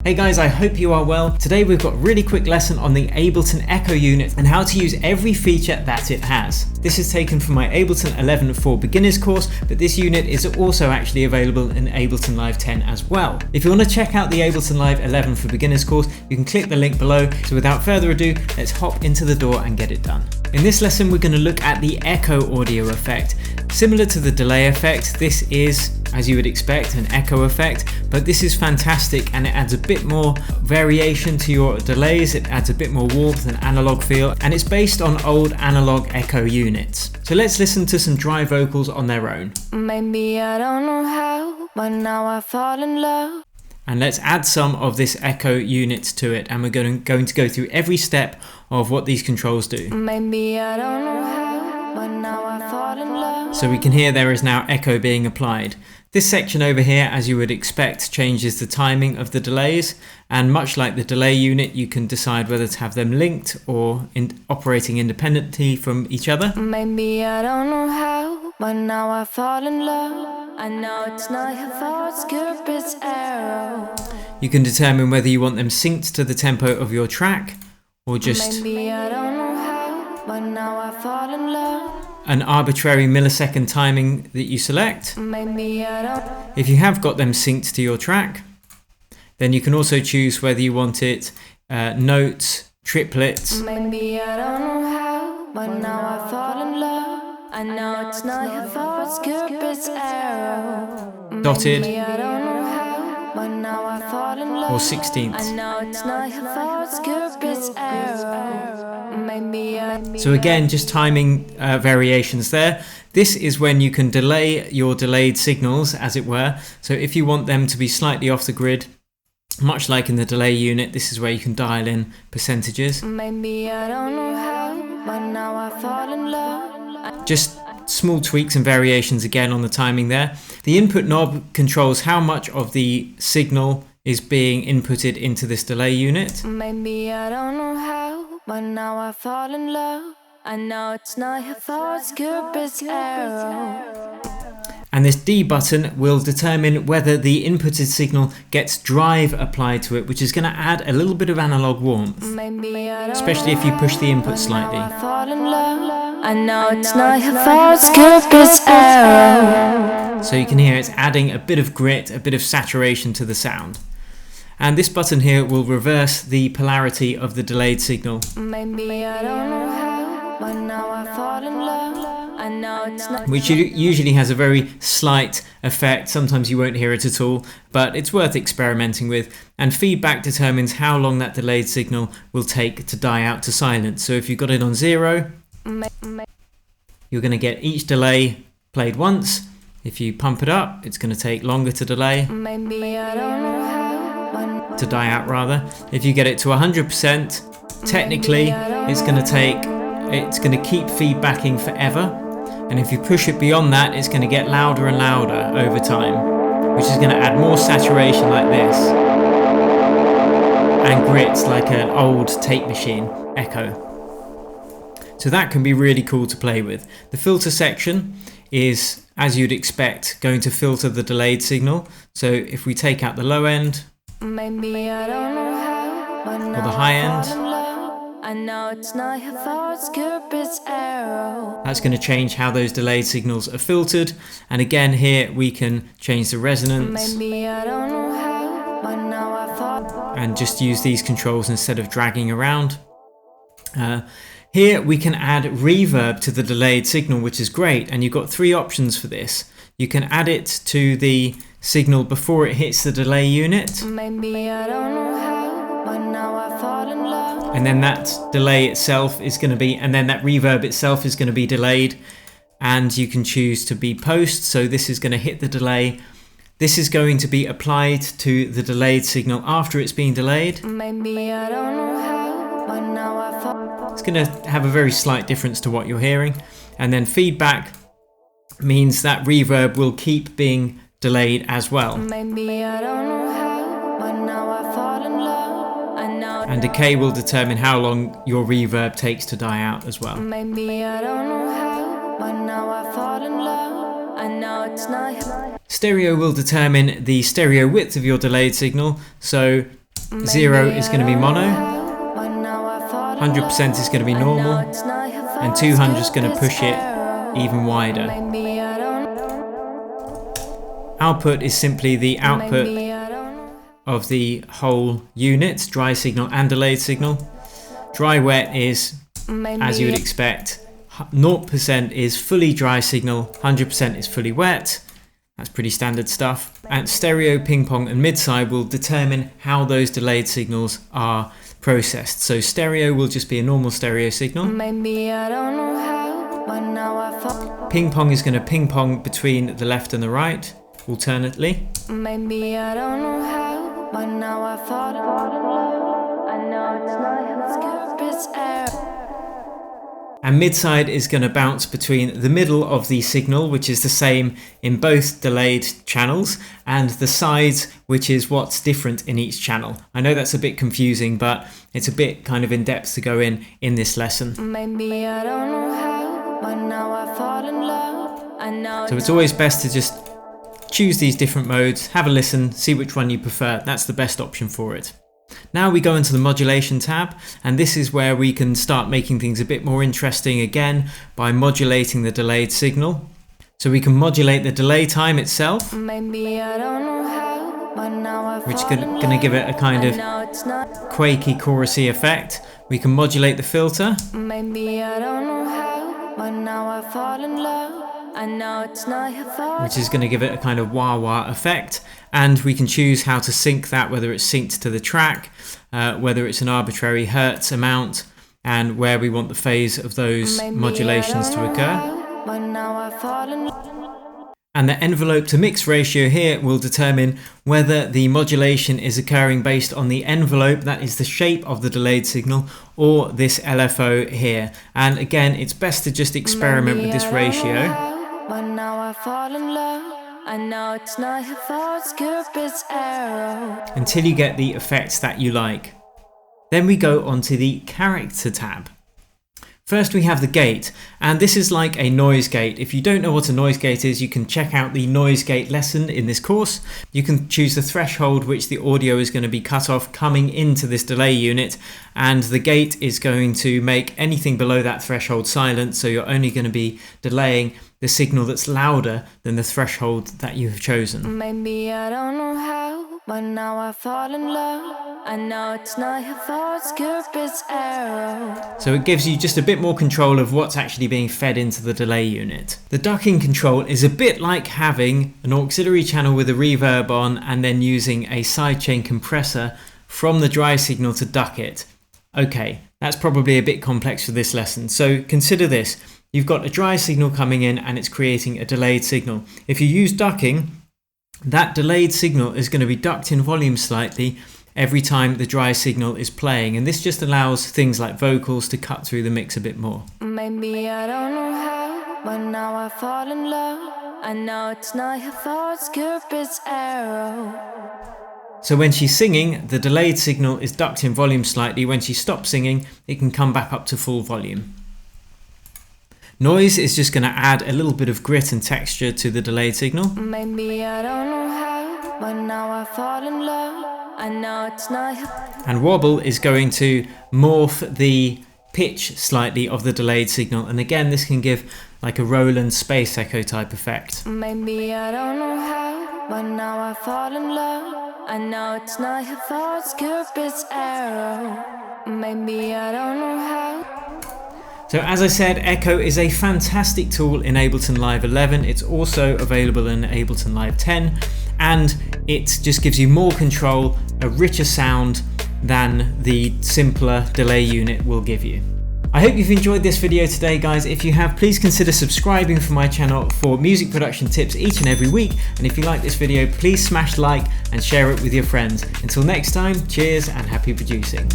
Hey guys, I hope you are well. Today we've got a really quick lesson on the Ableton Echo unit and how to use every feature that it has. This is taken from my Ableton 11 for Beginners course, but this unit is also actually available in Ableton Live 10 as well. If you want to check out the Ableton Live 11 for Beginners course, you can click the link below. So without further ado, let's hop into the door and get it done. In this lesson, we're going to look at the echo audio effect. Similar to the delay effect, this is, as you would expect, an echo effect, but this is fantastic and it adds a bit more variation to your delays, it adds a bit more warmth and analog feel, and it's based on old analog echo units. So let's listen to some dry vocals on their own. Maybe I don't know how, but now I fall in love. And let's add some of this echo unit to it, and we're going to go through every step of what these controls do. Maybe I don't know how, but now I fall in love. So we can hear there is now echo being applied. This section over here, as you would expect, changes the timing of the delays, and much like the delay unit, you can decide whether to have them linked or operating independently from each other. Maybe I don't know how, but now I fall in love. I know it's not your fault, Cupid's arrow. You can determine whether you want them synced to the tempo of your track or just Maybe I don't know how, but now I fall in love. an arbitrary millisecond timing that you select. Maybe I don't. If you have got them synced to your track, then you can also choose whether you want it notes, triplets, Maybe I don't know how, but now I fall in love. I know it's not your fault, Cupid's arrow. dotted, Maybe I don't know how, but now I fall in love. or I 16ths. know it's not your fault, Cupid's arrow. Maybe I. So again, just timing variations there. This is when you can delay your delayed signals, as it were. So if you want them to be slightly off the grid, much like in the delay unit, this is where you can dial in percentages. Maybe I don't know how, but now I fall in love. Just small tweaks and variations again on the timing there. The input knob controls how much of the signal is being inputted into this delay unit. Maybe I don't know how, but now I fall in love. I know it's not your fault, Cupid's arrow. And this D button will determine whether the inputted signal gets drive applied to it, which is going to add a little bit of analog warmth, Maybe I don't especially if you push the input slightly. I fall in love. I know it's not your fault, Cupid's arrow. So you can hear it's adding a bit of grit, a bit of saturation to the sound. And this button here will reverse the polarity of the delayed signal. Maybe I don't know how, but now I fall in love. I know it's not. Which usually has a very slight effect. Sometimes you won't hear it at all, but it's worth experimenting with. And feedback determines how long that delayed signal will take to die out to silence. So if you've got it on 0, you're going to get each delay played once. If you pump it up, it's going to take longer to delay, Maybe I don't know how, but to die out rather. If you get it to 100%, technically it's going to keep feedbacking forever. And if you push it beyond that, it's going to get louder and louder over time, which is going to add more saturation like this, and grits like an old tape machine echo. So that can be really cool to play with. The filter section is, as you'd expect, going to filter the delayed signal. So if we take out the low end, maybe I don't know how, but now the high end, I fall in love. I know it's not your fault, Cupid's arrow. that's going to change how those delayed signals are filtered. And again, here we can change the resonance Maybe I don't know how, but now I fall. and just use these controls instead of dragging around. Here we can add reverb to the delayed signal, which is great. And you've got 3 options for this. You can add it to the signal before it hits the delay unit. Maybe I don't know how, but now I fall in love. And then that delay itself is going to be, and then that reverb itself is going to be delayed. And you can choose to be post. So this is going to hit the delay. This is going to be applied to the delayed signal after it's been delayed. Maybe I don't know how, but now I fall. It's going to have a very slight difference to what you're hearing. And then feedback means that reverb will keep being delayed as well. Maybe I don't know how, but now I fall in love. I know. And decay will determine how long your reverb takes to die out as well. Maybe I don't know how, but now I fall in love. I know it's not. Stereo will determine the stereo width of your delayed signal. So 0 is going to be mono, 100% is going to be normal, and 200 is going to push it even wider. Output is simply the output of the whole unit, dry signal and delayed signal. Dry wet is, as you would expect, 0% is fully dry signal, 100% is fully wet. That's pretty standard stuff. And stereo, ping pong and mid-side will determine how those delayed signals are processed. So stereo will just be a normal stereo signal. Ping pong is going to ping pong between the left and the right, alternately. And mid-side is going to bounce between the middle of the signal, which is the same in both delayed channels, and the sides, which is what's different in each channel. I know that's a bit confusing, but it's a bit kind of in depth to go in this lesson. So it's always best to just choose these different modes, have a listen, see which one you prefer. That's the best option for it. Now we go into the modulation tab, and this is where we can start making things a bit more interesting again by modulating the delayed signal. So we can modulate the delay time itself, which is going to give it a kind of quaky, chorusy effect. We can modulate the filter, which is going to give it a kind of wah-wah effect, and we can choose how to sync that, whether it's synced to the track, whether it's an arbitrary hertz amount, and where we want the phase of those modulations to occur. And the envelope to mix ratio here will determine whether the modulation is occurring based on the envelope, that is the shape of the delayed signal, or this LFO here. And again, it's best to just experiment with this ratio until you get the effects that you like. Then we go on to the character tab. First we have the gate, and this is like a noise gate. If you don't know what a noise gate is, you can check out the noise gate lesson in this course. You can choose the threshold which the audio is going to be cut off coming into this delay unit, and the gate is going to make anything below that threshold silent, so you're only going to be delaying the signal that's louder than the threshold that you have chosen. Maybe I don't know how, but now I fall in love. I know it's not your fault, Cupid's arrow. So it gives you just a bit more control of what's actually being fed into the delay unit. The ducking control is a bit like having an auxiliary channel with a reverb on and then using a sidechain compressor from the dry signal to duck it. Okay, that's probably a bit complex for this lesson. So consider this. You've got a dry signal coming in and it's creating a delayed signal. If you use ducking, that delayed signal is going to be ducked in volume slightly every time the dry signal is playing, and this just allows things like vocals to cut through the mix a bit more. Maybe I don't know how, but now I fall in love. I know it's not your fault, Cupid's arrow. So when she's singing, the delayed signal is ducked in volume slightly. When she stops singing, it can come back up to full volume. Noise is just going to add a little bit of grit and texture to the delayed signal. Maybe I don't know how, but now I fall in love. I know it's not your... And wobble is going to morph the pitch slightly of the delayed signal, and again this can give like a Roland space echo type effect. Maybe I don't know how, but now I fall in love. I know it's not your fault, Cupid's arrow. Maybe I don't know how. So as I said, Echo is a fantastic tool in Ableton Live 11. It's also available in Ableton Live 10, and it just gives you more control, a richer sound than the simpler delay unit will give you. I hope you've enjoyed this video today, guys. If you have, please consider subscribing for my channel for music production tips each and every week. And if you like this video, please smash like and share it with your friends. Until next time, cheers and happy producing.